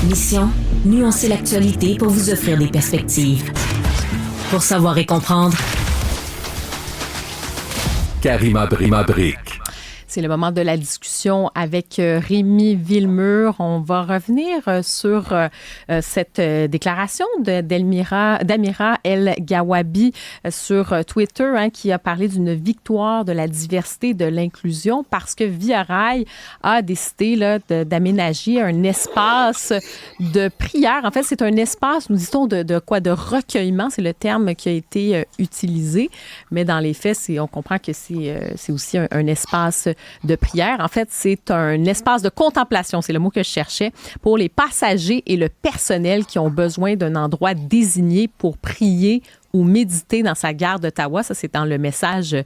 Mission, nuancer l'actualité pour vous offrir des perspectives. Pour savoir et comprendre, Karima Brick. C'est le moment de la discussion avec Rémi Villemur. On va revenir sur cette déclaration d'Amira El Gawabi sur Twitter, qui a parlé d'une victoire de la diversité et de l'inclusion parce que Via Rail a décidé d'aménager un espace de prière. En fait, c'est un espace, nous dit-on, de recueillement. C'est le terme qui a été utilisé. Mais dans les faits, on comprend que c'est aussi un espace de prière. En fait, c'est un espace de contemplation, c'est le mot que je cherchais, pour les passagers et le personnel qui ont besoin d'un endroit désigné pour prier ou méditer dans sa gare d'Ottawa. Ça, c'est dans le message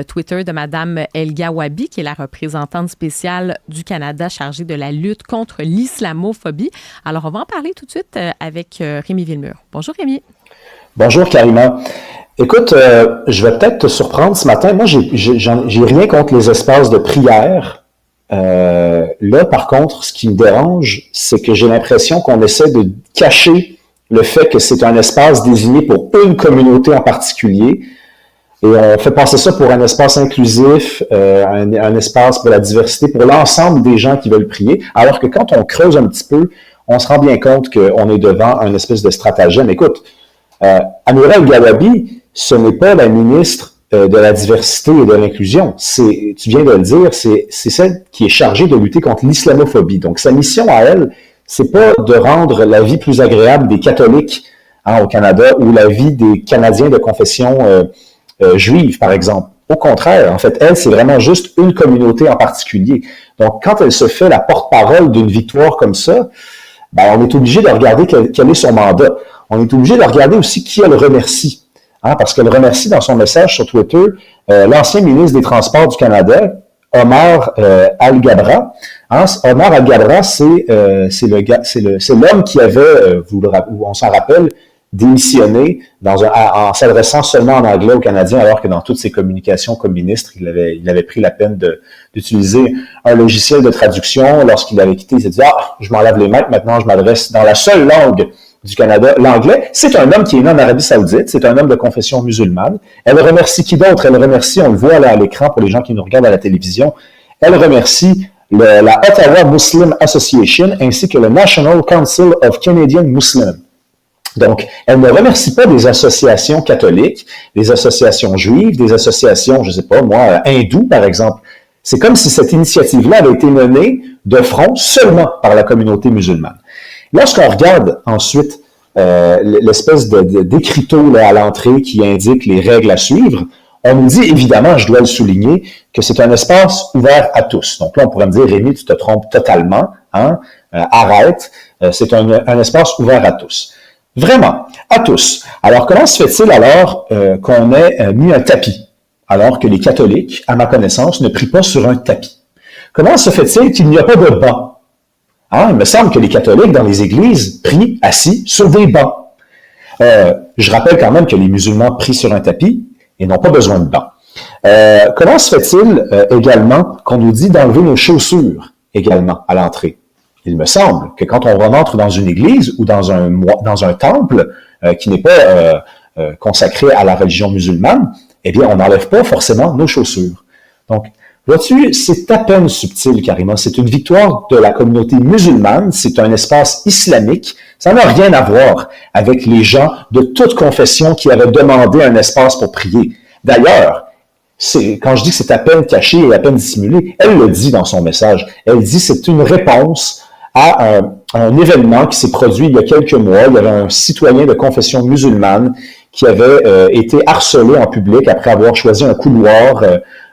Twitter de Mme El Gawabi, qui est la représentante spéciale du Canada chargée de la lutte contre l'islamophobie. Alors, on va en parler tout de suite avec Rémi Villemur. Bonjour, Rémi. Bonjour, Karima. Écoute, je vais peut-être te surprendre ce matin. Moi, j'ai rien contre les espaces de prière. Là, par contre, ce qui me dérange, c'est que j'ai l'impression qu'on essaie de cacher le fait que c'est un espace désigné pour une communauté en particulier. Et on fait passer ça pour un espace inclusif, un espace pour la diversité, pour l'ensemble des gens qui veulent prier. Alors que quand on creuse un petit peu, on se rend bien compte qu'on est devant un espèce de stratagème. Écoute, Amira El Gawabi, ce n'est pas la ministre de la diversité et de l'inclusion. Tu viens de le dire, c'est celle qui est chargée de lutter contre l'islamophobie. Donc, sa mission à elle, c'est pas de rendre la vie plus agréable des catholiques au Canada ou la vie des Canadiens de confession juive, par exemple. Au contraire, en fait, elle, c'est vraiment juste une communauté en particulier. Donc, quand elle se fait la porte-parole d'une victoire comme ça, on est obligé de regarder quel est son mandat. On est obligé de regarder aussi qui elle remercie. Parce qu'elle remercie dans son message sur Twitter l'ancien ministre des Transports du Canada, Omar Al-Gabra. Omar Al-Gabra, c'est l'homme qui avait, on s'en rappelle, démissionné en s'adressant seulement en anglais aux Canadiens, alors que dans toutes ses communications comme ministre, il avait pris la peine d'utiliser un logiciel de traduction. Lorsqu'il avait quitté, il s'est dit « je m'en lave les mains, maintenant je m'adresse dans la seule langue du Canada, l'anglais. » C'est un homme qui est né en Arabie Saoudite, c'est un homme de confession musulmane. Elle remercie qui d'autre? Elle remercie, on le voit là à l'écran pour les gens qui nous regardent à la télévision, elle remercie la Ottawa Muslim Association ainsi que le National Council of Canadian Muslims. Donc, elle ne remercie pas des associations catholiques, des associations juives, des associations, je sais pas moi, hindoues par exemple. C'est comme si cette initiative-là avait été menée de front seulement par la communauté musulmane. Lorsqu'on regarde ensuite l'espèce d'écriteau à l'entrée qui indique les règles à suivre, on nous dit évidemment, je dois le souligner, que c'est un espace ouvert à tous. Donc là, on pourrait me dire, Rémi, tu te trompes totalement, arrête, c'est un espace ouvert à tous. Vraiment, à tous. Alors, comment se fait-il alors qu'on ait mis un tapis, alors que les catholiques, à ma connaissance, ne prient pas sur un tapis? Comment se fait-il qu'il n'y a pas de banc? Il me semble que les catholiques dans les églises prient assis sur des bancs. Je rappelle quand même que les musulmans prient sur un tapis et n'ont pas besoin de banc. Comment se fait-il également qu'on nous dit d'enlever nos chaussures également à l'entrée? Il me semble que quand on rentre dans une église ou dans un temple qui n'est pas consacré à la religion musulmane, eh bien, on n'enlève pas forcément nos chaussures. Donc, vois-tu, c'est à peine subtil, Karima. C'est une victoire de la communauté musulmane. C'est un espace islamique. Ça n'a rien à voir avec les gens de toute confession qui avaient demandé un espace pour prier. D'ailleurs, quand je dis que c'est à peine caché et à peine dissimulé, elle le dit dans son message. Elle dit que c'est une réponse à un événement qui s'est produit il y a quelques mois. Il y avait un citoyen de confession musulmane qui avait été harcelé en public après avoir choisi un couloir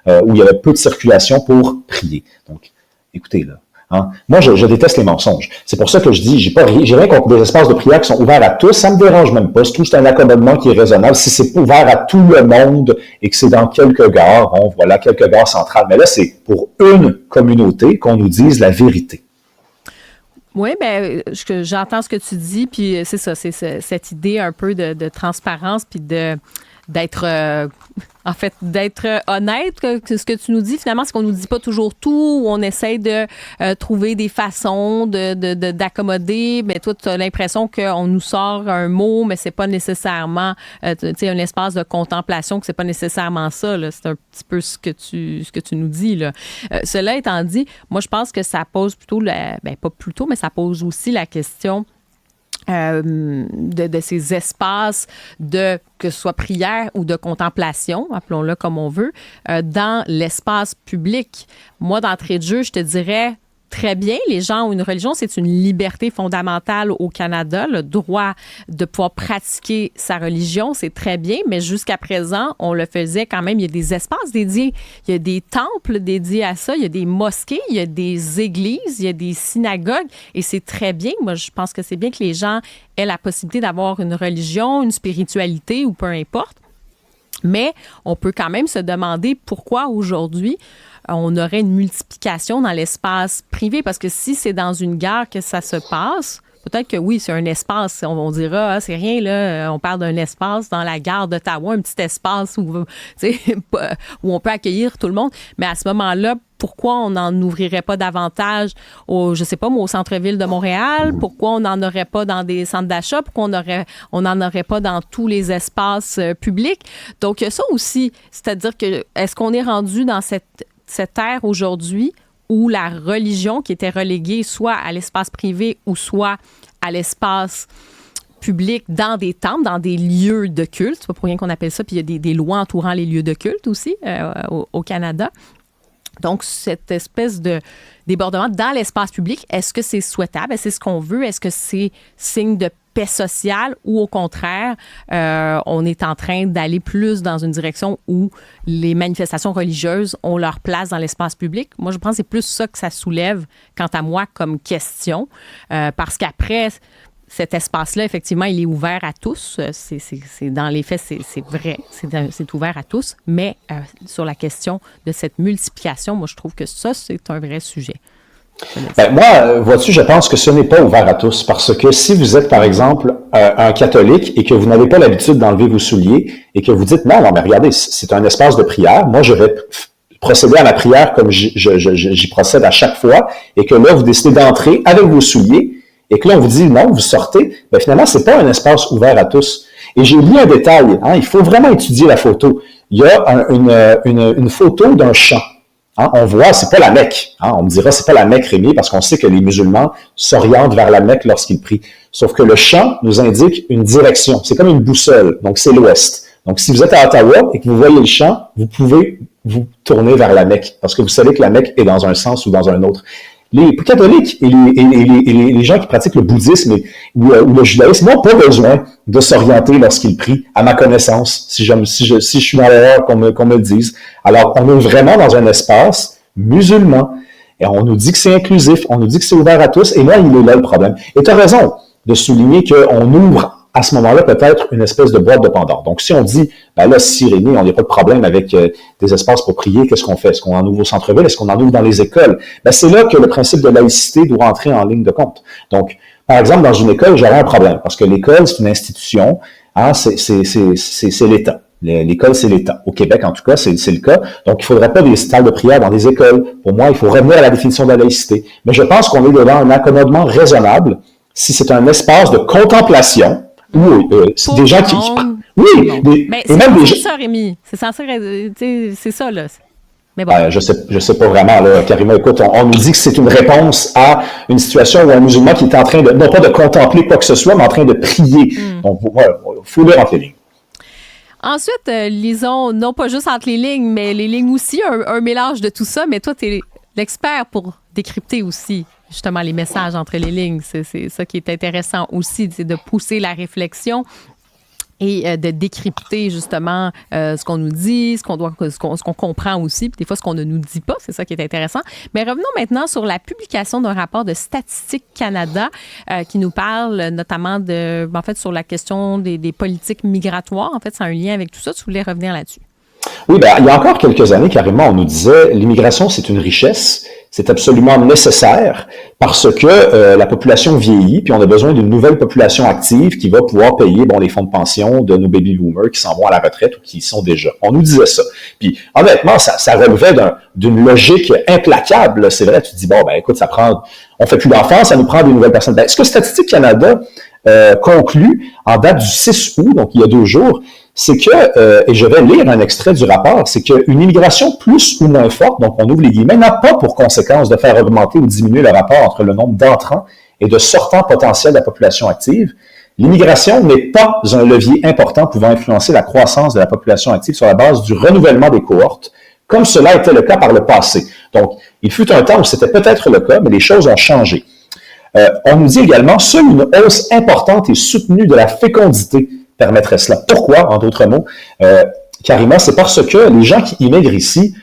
où il y avait peu de circulation pour prier. Donc, écoutez, là, moi, je déteste les mensonges. C'est pour ça que je dis, j'ai rien contre des espaces de prière qui sont ouverts à tous. Ça me dérange même pas. Je trouve que c'est un accommodement qui est raisonnable. Si c'est ouvert à tout le monde et que c'est dans quelques gares, voilà, quelques gares centrales. Mais là, c'est pour une communauté qu'on nous dise la vérité. Oui, bien, j'entends ce que tu dis, puis c'est ça, c'est cette idée un peu de transparence, puis de d'être honnête, que ce que tu nous dis, finalement, c'est qu'on nous dit pas toujours tout, où on essaie de trouver des façons d'accommoder. Mais toi, tu as l'impression qu'on nous sort un mot, mais c'est pas nécessairement, un espace de contemplation, que c'est pas nécessairement ça, là. C'est un petit peu ce que tu nous dis, là. Cela étant dit, moi, je pense que ça pose plutôt, pas plutôt, mais ça pose aussi la question de ces espaces que ce soit prière ou de contemplation, appelons-le comme on veut, dans l'espace public. Moi, d'entrée de jeu, je te dirais très bien, les gens ont une religion, c'est une liberté fondamentale au Canada, le droit de pouvoir pratiquer sa religion, c'est très bien, mais jusqu'à présent, on le faisait quand même, il y a des espaces dédiés, il y a des temples dédiés à ça, il y a des mosquées, il y a des églises, il y a des synagogues, et c'est très bien. Moi, je pense que c'est bien que les gens aient la possibilité d'avoir une religion, une spiritualité ou peu importe, mais on peut quand même se demander pourquoi aujourd'hui on aurait une multiplication dans l'espace privé, parce que si c'est dans une gare que ça se passe, peut-être que oui, c'est un espace, on dira, c'est rien, là, on parle d'un espace dans la gare d'Ottawa, un petit espace où on peut accueillir tout le monde, mais à ce moment-là, pourquoi on n'en ouvrirait pas davantage au centre-ville de Montréal? Pourquoi on n'en aurait pas dans des centres d'achat? Pourquoi on n'en aurait pas dans tous les espaces publics? Donc, il y a ça aussi, c'est-à-dire que est-ce qu'on est rendu dans cette ère aujourd'hui où la religion qui était reléguée soit à l'espace privé ou soit à l'espace public dans des temples, dans des lieux de culte, c'est pas pour rien qu'on appelle ça, puis il y a des lois entourant les lieux de culte aussi au Canada. Donc, cette espèce de débordement dans l'espace public, est-ce que c'est souhaitable? Est-ce que c'est ce qu'on veut? Est-ce que c'est signe de paix sociale ou au contraire, on est en train d'aller plus dans une direction où les manifestations religieuses ont leur place dans l'espace public? Moi, je pense que c'est plus ça que ça soulève, quant à moi, comme question, parce qu'après, cet espace-là, effectivement, il est ouvert à tous. C'est dans les faits, c'est vrai, c'est ouvert à tous. Mais sur la question de cette multiplication, moi, je trouve que ça, c'est un vrai sujet. Moi, vois-tu, je pense que ce n'est pas ouvert à tous, parce que si vous êtes, par exemple, un catholique et que vous n'avez pas l'habitude d'enlever vos souliers et que vous dites, non, mais regardez, c'est un espace de prière, moi, je vais procéder à ma prière comme j'y procède à chaque fois, et que là, vous décidez d'entrer avec vos souliers, et que là, on vous dit non, vous sortez, bien finalement, c'est pas un espace ouvert à tous. Et j'ai lu un détail, il faut vraiment étudier la photo. Il y a une photo d'un champ. On voit, c'est pas la Mecque. On me dira, c'est pas la Mecque, Rémi, parce qu'on sait que les musulmans s'orientent vers la Mecque lorsqu'ils prient. Sauf que le champ nous indique une direction. C'est comme une boussole. Donc, c'est l'ouest. Donc, si vous êtes à Ottawa et que vous voyez le champ, vous pouvez vous tourner vers la Mecque, parce que vous savez que la Mecque est dans un sens ou dans un autre. Les catholiques et les gens qui pratiquent le bouddhisme ou le judaïsme n'ont pas besoin de s'orienter lorsqu'ils prient, à ma connaissance, si je suis dans l'erreur qu'on me le dise. Alors, on est vraiment dans un espace musulman. Et on nous dit que c'est inclusif, on nous dit que c'est ouvert à tous, et là, il est là le problème. Et tu as raison de souligner qu'on ouvre à ce moment-là peut-être une espèce de boîte de Pandore. Donc, si on dit, ben là, si Rémi, on n'a pas de problème avec des espaces pour prier, qu'est-ce qu'on fait? Est-ce qu'on en ouvre au centre-ville? Est-ce qu'on en ouvre dans les écoles? Ben, c'est là que le principe de laïcité doit entrer en ligne de compte. Donc, par exemple, dans une école, j'aurais un problème, parce que l'école, c'est une institution, c'est l'État. L'école, c'est l'État. Au Québec, en tout cas, c'est le cas. Donc, il ne faudrait pas des salles de prière dans des écoles. Pour moi, il faut revenir à la définition de la laïcité. Mais je pense qu'on est devant un accommodement raisonnable si c'est un espace de contemplation où c'est des gens qui... Oui! Mais c'est même ça, Rémi. C'est censé... C'est ça, là. Mais bon. Je sais pas vraiment, là, Karima. Écoute, on nous dit que c'est une réponse à une situation où un musulman qui est en train de, non pas de contempler quoi que ce soit, mais en train de prier. Donc, voilà, il faut lire entre les lignes. Ensuite, lisons, non pas juste entre les lignes, mais les lignes aussi, un mélange de tout ça. Mais toi, tu es l'expert pour décrypter aussi, justement, les messages entre les lignes. C'est ça qui est intéressant aussi, c'est de pousser la réflexion et de décrypter, justement, ce qu'on nous dit, ce qu'on comprend aussi, puis des fois, ce qu'on ne nous dit pas. C'est ça qui est intéressant. Mais revenons maintenant sur la publication d'un rapport de Statistique Canada qui nous parle notamment sur la question des politiques migratoires. En fait, c'est un lien avec tout ça. Tu voulais revenir là-dessus? Oui, il y a encore quelques années, carrément, on nous disait l'immigration, c'est une richesse, C'est absolument nécessaire parce que la population vieillit, puis on a besoin d'une nouvelle population active qui va pouvoir payer les fonds de pension de nos baby boomers qui s'en vont à la retraite ou qui y sont déjà. On nous disait ça. Puis honnêtement, ça relevait d'une logique implacable. C'est vrai, tu te dis, écoute, on fait plus d'enfants, ça nous prend des nouvelles personnes. Ce que Statistique Canada conclut en date du 6 août, donc il y a 2 jours, c'est que, et je vais lire un extrait du rapport, c'est qu'une immigration plus ou moins forte, donc on ouvre les guillemets, n'a pas pour conséquence de faire augmenter ou diminuer le rapport entre le nombre d'entrants et de sortants potentiels de la population active. L'immigration n'est pas un levier important pouvant influencer la croissance de la population active sur la base du renouvellement des cohortes, comme cela était le cas par le passé. Donc, il fut un temps où c'était peut-être le cas, mais les choses ont changé. On nous dit également, seule une hausse importante et soutenue de la fécondité permettrait cela. Pourquoi, en d'autres mots, Karima, c'est parce que les gens qui immigrent ici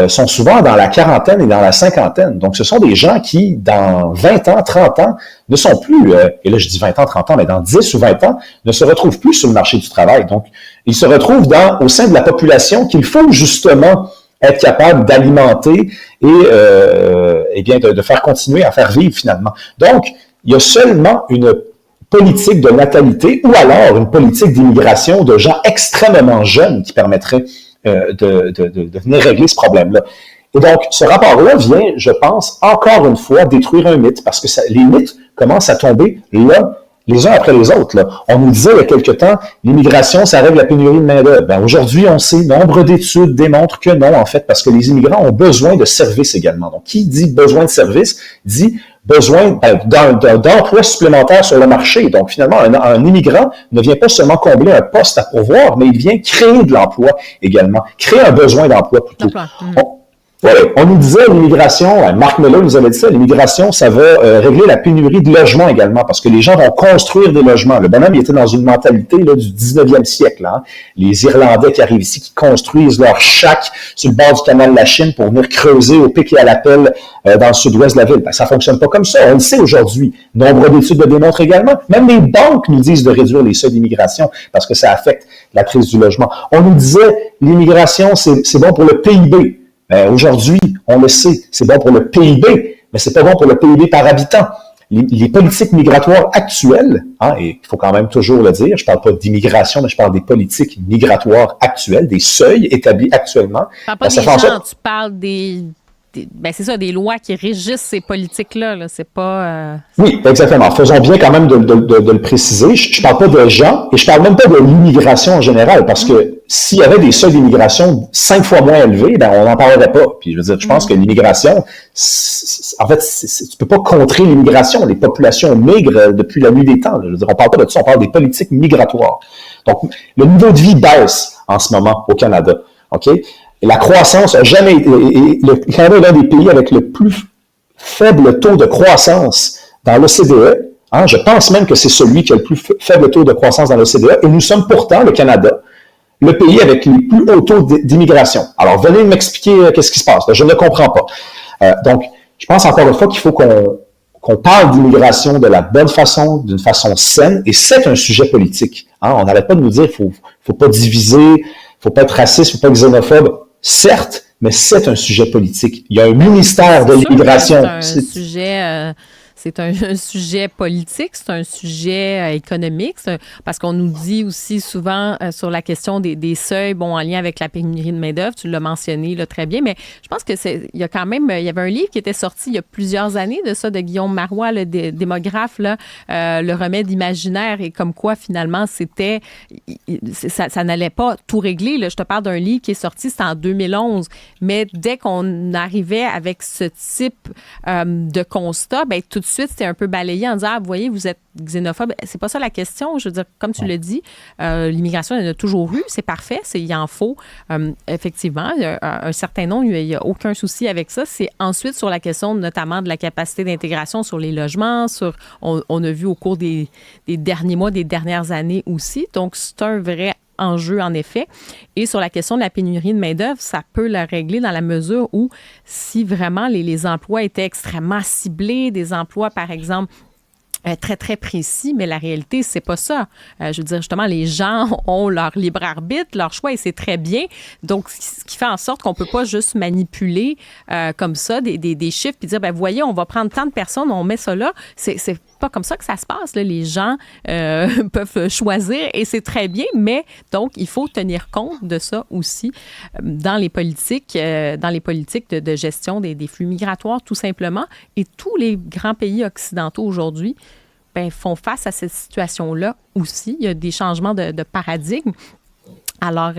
sont souvent dans la quarantaine et dans la cinquantaine. Donc, ce sont des gens qui, dans 20 ans, 30 ans, ne sont plus, et là je dis 20 ans, 30 ans, mais dans 10 ou 20 ans, ne se retrouvent plus sur le marché du travail. Donc, ils se retrouvent au sein de la population qu'il faut justement être capable d'alimenter et bien de faire continuer à faire vivre finalement. Donc, il y a seulement une politique de natalité ou alors une politique d'immigration de gens extrêmement jeunes qui permettrait de venir régler ce problème-là. Et donc, ce rapport-là vient, je pense, encore une fois, détruire un mythe, parce que les mythes commencent à tomber là, les uns après les autres. Là. On nous disait il y a quelque temps, l'immigration, ça règle la pénurie de main-d'œuvre. Aujourd'hui, on sait, nombre d'études démontrent que non, en fait, parce que les immigrants ont besoin de services également. Donc, qui dit besoin de services, dit besoin d'emplois supplémentaires sur le marché. Donc, finalement, un immigrant ne vient pas seulement combler un poste à pourvoir, mais il vient créer de l'emploi également, créer un besoin d'emploi plutôt. On nous disait l'immigration, Marc Melo nous avait dit ça, l'immigration, ça va régler la pénurie de logements également, parce que les gens vont construire des logements. Le bonhomme, il était dans une mentalité là, du 19e siècle. Hein. Les Irlandais qui arrivent ici, qui construisent leur shack sur le bord du canal de la Chine pour venir creuser au pic et à la pelle dans le sud-ouest de la ville. Ça fonctionne pas comme ça. On le sait aujourd'hui. Nombre d'études le démontrent également. Même les banques nous disent de réduire les seuils d'immigration parce que ça affecte la crise du logement. On nous disait l'immigration, c'est bon pour le PIB. Aujourd'hui, on le sait, c'est bon pour le PIB, mais c'est pas bon pour le PIB par habitant. Les politiques migratoires actuelles, et il faut quand même toujours le dire, je parle pas d'immigration, mais je parle des politiques migratoires actuelles, des seuils établis actuellement. Tu parles pas des gens, tu parles c'est ça, des lois qui régissent ces politiques-là. Là. C'est pas... Oui, exactement. Faisons bien quand même de le préciser. Je parle pas de gens et je parle même pas de l'immigration en général, parce que s'il y avait des seuils d'immigration 5 fois moins élevés, on n'en parlerait pas. Puis je veux dire, je pense que l'immigration, en fait, tu peux pas contrer l'immigration. Les populations migrent depuis la nuit des temps. Je veux dire, on parle pas de ça, on parle des politiques migratoires. Donc, le niveau de vie baisse en ce moment au Canada. OK? Et la croissance n'a jamais été... Le Canada est l'un des pays avec le plus faible taux de croissance dans l'OCDE. Je pense même que c'est celui qui a le plus faible taux de croissance dans l'OCDE. Et nous sommes pourtant, le Canada, le pays avec les plus hauts taux d'immigration. Alors, venez m'expliquer qu'est-ce qui se passe. Je ne comprends pas. Donc, je pense encore une fois qu'il faut qu'on parle d'immigration de la bonne façon, d'une façon saine. Et c'est un sujet politique. On n'arrête pas de nous dire qu'il ne faut pas diviser, il ne faut pas être raciste, il ne faut pas être xénophobe. Certes, mais c'est un sujet politique. Il y a un ministère de l'immigration. C'est un sujet politique, c'est un sujet économique, parce qu'on nous dit aussi souvent sur la question des seuils, en lien avec la pénurie de main-d'œuvre, tu l'as mentionné là, très bien, mais je pense que il y avait un livre qui était sorti il y a plusieurs années de ça, de Guillaume Marois, le démographe, là, Le remède imaginaire, et comme quoi finalement ça n'allait pas tout régler. Là. Je te parle d'un livre qui est sorti, c'était en 2011, mais dès qu'on arrivait avec ce type de constat, tout de suite, c'était un peu balayé en disant, vous voyez, vous êtes xénophobe. C'est pas ça la question. Je veux dire, comme tu l'as dit, l'immigration, il y en a toujours eu. C'est parfait. Il en faut. Effectivement, un certain nombre, il n'y a aucun souci avec ça. C'est ensuite sur la question notamment de la capacité d'intégration sur les logements. On a vu au cours des derniers mois, des dernières années aussi. Donc, c'est un vrai enjeu, en effet. Et sur la question de la pénurie de main-d'œuvre, ça peut la régler dans la mesure où si vraiment les emplois étaient extrêmement ciblés, des emplois, par exemple, très, très précis, mais la réalité, c'est pas ça. Je veux dire, justement, les gens ont leur libre arbitre, leur choix, et c'est très bien. Donc, ce qui fait en sorte qu'on peut pas juste manipuler comme ça des chiffres puis dire, ben voyez, on va prendre tant de personnes, on met ça là. C'est pas comme ça que ça se passe, là. Les gens peuvent choisir et c'est très bien, mais donc, il faut tenir compte de ça aussi dans les politiques de gestion des flux migratoires, tout simplement. Et tous les grands pays occidentaux aujourd'hui font face à cette situation-là aussi. Il y a des changements de paradigme. Alors,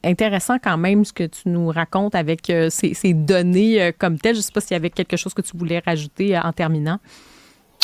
intéressant quand même ce que tu nous racontes avec ces données comme telles. Je ne sais pas s'il y avait quelque chose que tu voulais rajouter en terminant.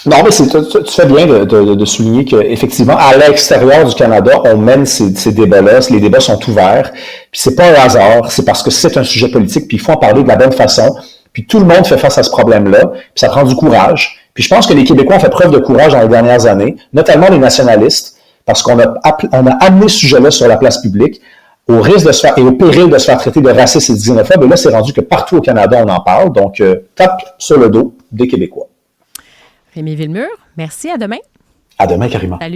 Non, mais tu fais bien de souligner qu'effectivement, à l'extérieur du Canada, on mène ces débats-là. Les débats sont ouverts. Puis c'est pas un hasard, c'est parce que c'est un sujet politique, puis il faut en parler de la bonne façon. Puis tout le monde fait face à ce problème-là, puis ça prend du courage. Puis je pense que les Québécois ont fait preuve de courage dans les dernières années, notamment les nationalistes, parce qu'on a amené ce sujet-là sur la place publique au risque de se faire et au péril de se faire traiter de raciste et de xénophobe. Et là, c'est rendu que partout au Canada, on en parle. Donc, tape sur le dos des Québécois. Rémi Villemur, merci. À demain. À demain, Karima. Salut.